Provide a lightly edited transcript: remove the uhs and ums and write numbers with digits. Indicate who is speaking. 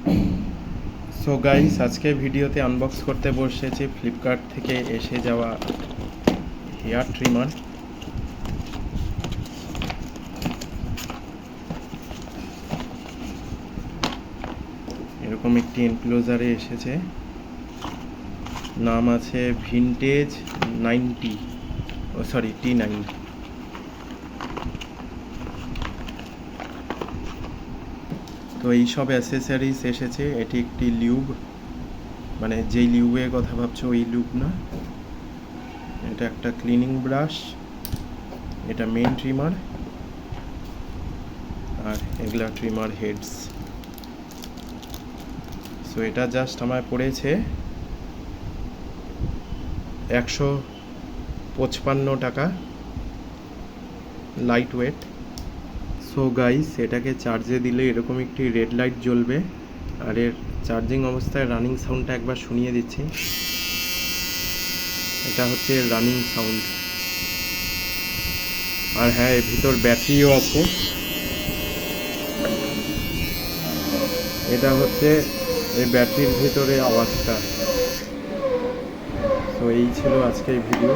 Speaker 1: So guys, আজকে ভিডিওতে unbox করতে বসেছি ফ্লিপকার্ট থেকে এসে যাওয়া হেয়ার ট্রিমার। এরকম একটি এনক্লোজারে এসেছে, নাম আছে ভিনটেজ 90, T9। তো এই সব অ্যাসেসরিজ এসেছে। এটি একটি লিউব, মানে যেই লিউবের কথা ভাবছো ওই লিউব না। এটা একটা ক্লিনিং ব্রাশ, এটা মেইন ট্রিমার, আর এগুলা ট্রিমার হেডস। সো এটা জাস্ট আমায় পড়েছে 155 টাকা, লাইট ওয়েট। সো গাইস, এটাকে চার্জে দিলে এরকম একটি রেড লাইট জ্বলবে, আর এর চার্জিং অবস্থায় রানিং সাউন্ডটা একবার শুনিয়ে দিচ্ছি। এটা হচ্ছে রানিং সাউন্ড। আর হ্যাঁ, এর ভিতর ব্যাটারিও আছে। এটা হচ্ছে এই ব্যাটারির ভিতরে আওয়াজটা। তো এই ছিল আজকের ভিডিও।